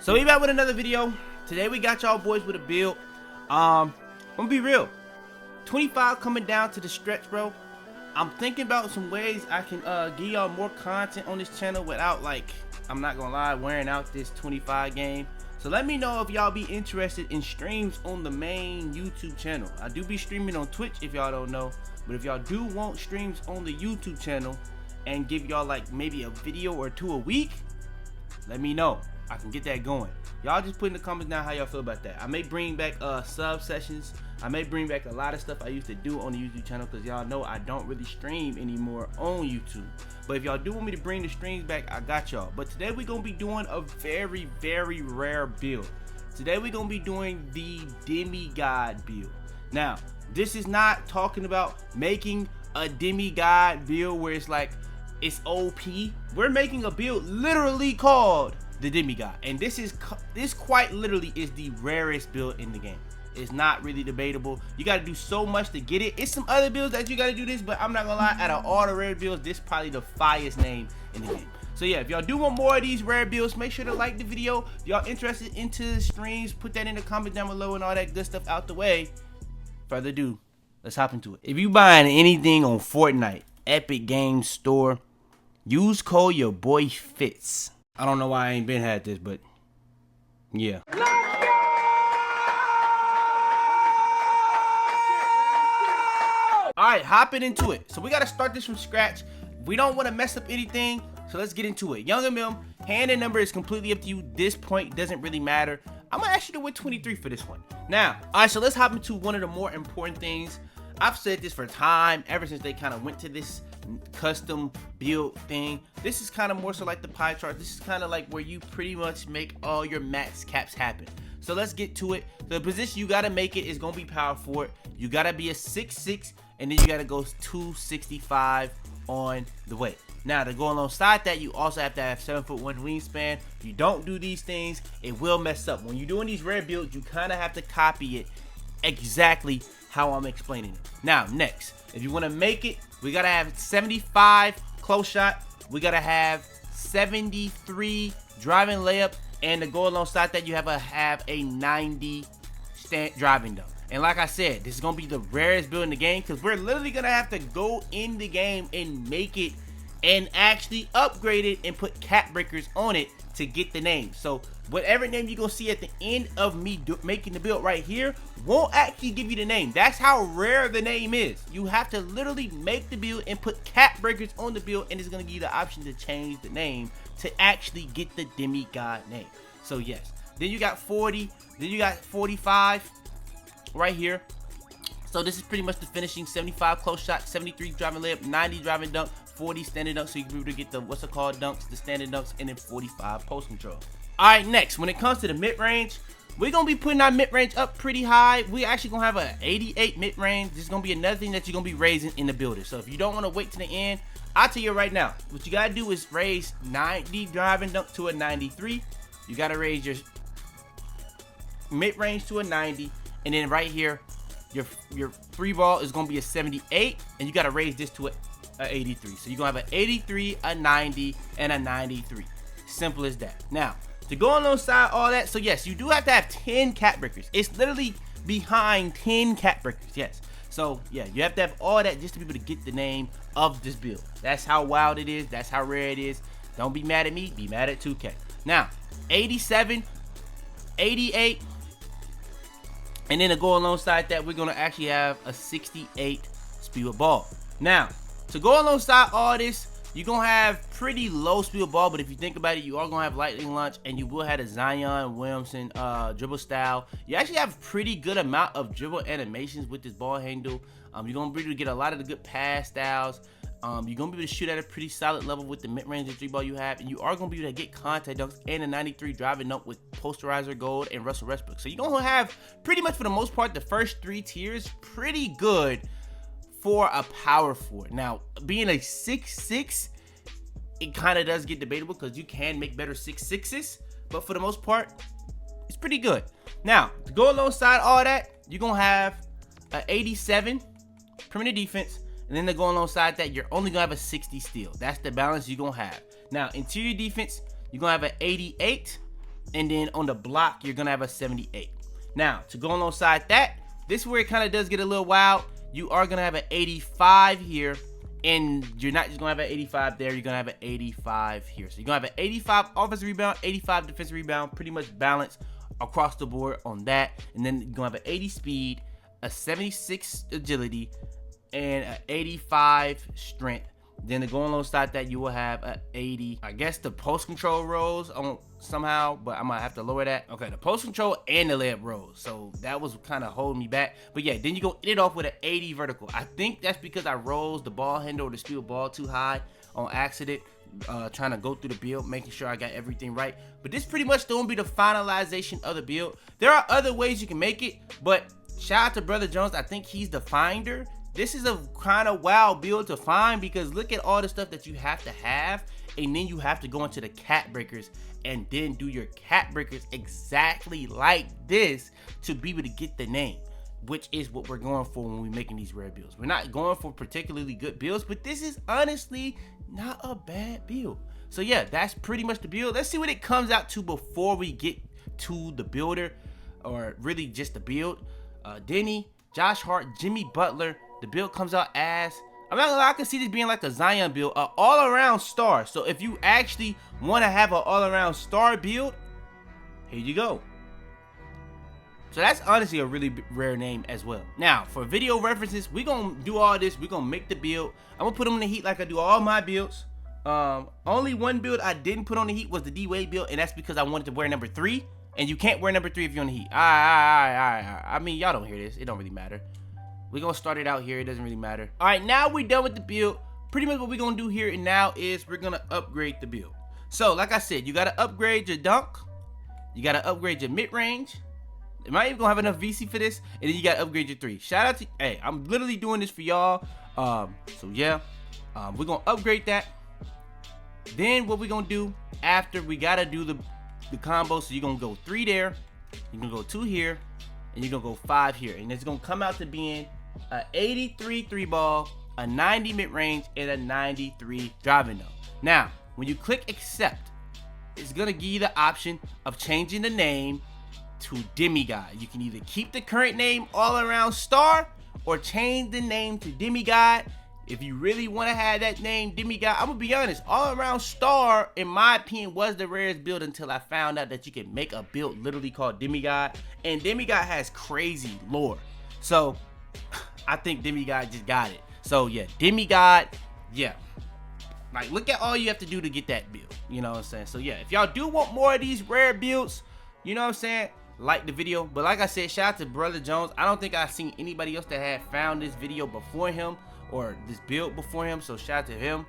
So we back with another video. Today we got y'all boys with a build. I'm gonna be real. 25 coming down to the stretch, bro. I'm thinking about some ways I can give y'all more content on this channel without, like, I'm not gonna lie, wearing out this 25 game. So let me know if y'all be interested in streams on the main YouTube channel. I do be streaming on Twitch if y'all don't know, but if y'all do want streams on the YouTube channel and give y'all like maybe a video or two a week, let me know. I can get that going. Y'all just put in the comments down how y'all feel about that. I may bring back sub sessions. I may bring back a lot of stuff I used to do on the YouTube channel, because y'all know I don't really stream anymore on YouTube. But if y'all do want me to bring the streams back, I got y'all. But today we're gonna be doing a very, very rare build. Today we're gonna be doing the Demigod build. Now, this is not talking about making a Demigod build where it's like it's OP. We're making a build literally called the Demigod, and this quite literally is the rarest build in the game. It's not really debatable. You got to do so much to get it. It's some other builds that you got to do this, but I'm not gonna lie, out of all the rare builds, this is probably the fiest name in the game. So yeah, if y'all do want more of these rare builds, make sure to like the video. If y'all interested into the streams, put that in the comments down below and all that good stuff out the way. Further ado, let's hop into it. If you buying anything on Fortnite, Epic Games Store, use code YaboiFitz. I don't know why I ain't been had this, but yeah. Alright, hopping into it. So we gotta start this from scratch. We don't want to mess up anything, so let's get into it. Young and Mim, hand and number is completely up to you. This point doesn't really matter. I'm gonna ask you to win 23 for this one. Now, alright, so let's hop into one of the more important things. I've said this for time, ever since they kind of went to this custom build thing. This is kind of more so like the pie chart. This is kind of like where you pretty much make all your max caps happen. So let's get to it. The position you got to make it is going to be power forward. You got to be a 6'6", and then you got to go 265 on the way. Now, to go alongside that, you also have to have 7'1" wingspan. If you don't do these things, it will mess up. When you're doing these rare builds, you kind of have to copy it exactly how I'm explaining it. Now, next, if you want to make it, we got to have 75 close shot. We got to have 73 driving layup. And to go alongside that, you have a 90 driving dunk. And like I said, this is going to be the rarest build in the game, because we're literally going to have to go in the game and make it and actually upgrade it and put cap breakers on it to get the name. So whatever name you're going to see at the end of me making the build right here won't actually give you the name. That's how rare the name is. You have to literally make the build and put cap breakers on the build, and it's going to give you the option to change the name to actually get the Demigod name. So yes, then you got 40, then you got 45 right here. So this is pretty much the finishing. 75 close shot, 73 driving layup, 90 driving dunk, 40 standing dunk, so you can be able to get the what's it called dunks, the standing dunks, and then 45 post control. Alright, next, when it comes to the mid-range, we're gonna be putting our mid-range up pretty high. We actually gonna have an 88 mid-range. This is gonna be another thing that you're gonna be raising in the builder. So if you don't want to wait to the end, I'll tell you right now, what you gotta do is raise 90 driving dunk to a 93. You gotta raise your mid-range to a 90, and then right here, your free ball is gonna be a 78, and you gotta raise this to a 83. So you're gonna have an 83, a 90, and a 93. Simple as that. Now, to go alongside all that, so yes, you do have to have 10 cap breakers. It's literally behind 10 cap breakers, yes. So yeah, you have to have all that just to be able to get the name of this build. That's how wild it is. That's how rare it is. Don't be mad at me. Be mad at 2K. Now, 87, 88, and then to go alongside that, we're gonna actually have a 68 speed with ball. Now, to go alongside all this, you're gonna have pretty low speed with ball, but if you think about it, you are gonna have lightning launch, and you will have a Zion Williamson dribble style. You actually have pretty good amount of dribble animations with this ball handle. You're gonna be able to get a lot of the good pass styles. You're gonna be able to shoot at a pretty solid level with the mid-range and 3-ball you have, and you are gonna be able to get contact dunks and a 93 driving dunk with posterizer gold and Russell Westbrook. So you're gonna have pretty much, for the most part, the first 3 tiers pretty good for a power forward. Now, being a 6'6", it kind of does get debatable, because you can make better 6'6s, but for the most part, it's pretty good. Now, to go alongside all that, you're gonna have an 87 perimeter defense, and then to go alongside that, you're only gonna have a 60 steal. That's the balance you're gonna have. Now, interior defense, you're gonna have an 88 and then on the block, you're gonna have a 78. Now, to go alongside that, this is where it kind of does get a little wild. You are gonna have an 85 here, and you're not just gonna have an 85 there, you're gonna have an 85 here. So you're gonna have an 85 offensive rebound, 85 defensive rebound, pretty much balanced across the board on that. And then you're gonna have an 80 speed, a 76 agility, and an 85 strength. Then to go alongside that, you will have an 80. I guess the post control rolls on somehow, but I'm gonna have to lower that. Okay, the post control and the layup rolls. So that was kind of holding me back. But yeah, then you go end it off with an 80 vertical. I think that's because I rose the ball handle or the speed of ball too high on accident. Trying to go through the build, making sure I got everything right. But this pretty much gonna be the finalization of the build. There are other ways you can make it, but shout out to Brother Jones. I think he's the finder. This is a kind of wild build to find because look at all the stuff that you have to have, and then you have to go into the cat breakers and then do your cat breakers exactly like this to be able to get the name, which is what we're going for when we're making these rare builds. We're not going for particularly good builds, but this is honestly not a bad build. So yeah, that's pretty much the build. Let's see what it comes out to before we get to the builder, or really just the build. Denny, Josh Hart, Jimmy Butler. The build comes out as, I'm not gonna lie, I can see this being like a Zion build, an all-around star. So if you actually want to have an all-around star build, here you go. So that's honestly a really rare name as well. Now, for video references, we're gonna do all this. We're gonna make the build. I'm gonna put them in the heat like I do all my builds. Only one build I didn't put on the heat was the D-Wade build, and that's because I wanted to wear number 3. And you can't wear number 3 if you're on the heat. All right. I mean, y'all don't hear this. It don't really matter. We're gonna start it out here. It doesn't really matter. All right, now we're done with the build. Pretty much what we're gonna do here and now is we're gonna upgrade the build. So, like I said, you gotta upgrade your dunk. You gotta upgrade your mid-range. Am I even gonna have enough VC for this? And then you gotta upgrade your 3. Shout out to, hey, I'm literally doing this for y'all. So yeah, we're gonna upgrade that. Then what we're gonna do after, we gotta do the combo. So you're gonna go 3 there, you're gonna go 2 here, and you're gonna go 5 here. And it's gonna come out to being a 83 3 ball, a 90 mid-range, and a 93 driving though. Now, when you click accept, it's gonna give you the option of changing the name to Demigod. You can either keep the current name all around star or change the name to Demigod. If you really want to have that name Demigod, I'm gonna be honest, all around star in my opinion was the rarest build until I found out that you can make a build literally called Demigod, and Demigod has crazy lore. So I think Demigod just got it. So yeah, Demigod, yeah. Like, look at all you have to do to get that build. You know what I'm saying? So yeah, if y'all do want more of these rare builds, you know what I'm saying, like the video. But like I said, shout out to Brother Jones. I don't think I've seen anybody else that had found this video before him, or this build before him. So shout out to him.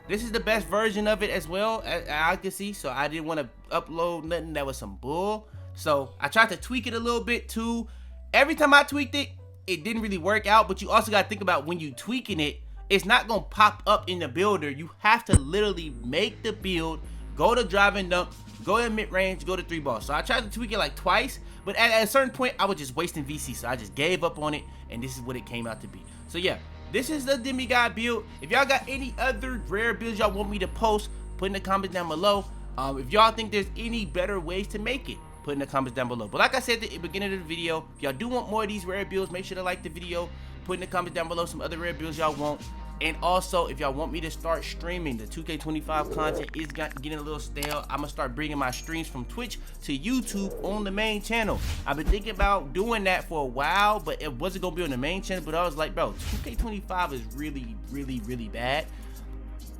This is the best version of it as well, as I can see. So I didn't want to upload nothing that was some bull. So I tried to tweak it a little bit too. Every time I tweaked it, it didn't really work out. But you also got to think about when you tweaking it, it's not going to pop up in the builder. You have to literally make the build, go to drive and dunk, go to mid-range, go to 3 ball. So I tried to tweak it like twice, but at a certain point, I was just wasting VC. So I just gave up on it, and this is what it came out to be. So yeah, this is the Demigod build. If y'all got any other rare builds y'all want me to post, put in the comments down below. If y'all think there's any better ways to make it, put in the comments down below. But like I said at the beginning of the video, if y'all do want more of these rare builds, make sure to like the video, put in the comments down below some other rare builds y'all want. And also, if y'all want me to start streaming, the 2K25 content is getting a little stale. I'm gonna start bringing my streams from Twitch to YouTube on the main channel. I've been thinking about doing that for a while, but it wasn't gonna be on the main channel. But I was like, bro, 2K25 is really bad.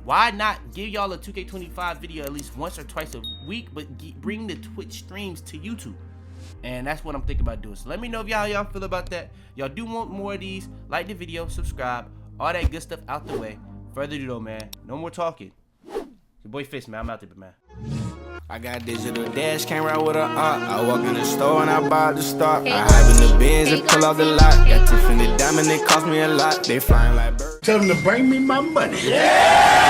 Why not give y'all a 2K25 video at least once or twice a week, but bring the Twitch streams to YouTube? And that's what I'm thinking about doing. So let me know if y'all feel about that. Y'all do want more of these, like the video, subscribe, all that good stuff out the way. Further ado though, man, no more talking. Your boy Fitz, man. I'm out there, man. I got digital dash, came right with a I walk in the store and I bought the stock. I hide in the bins and pull off the lot. Got Tiffany diamond, it cost me a lot. They flying like birds. Tell them to bring me my money. Yeah!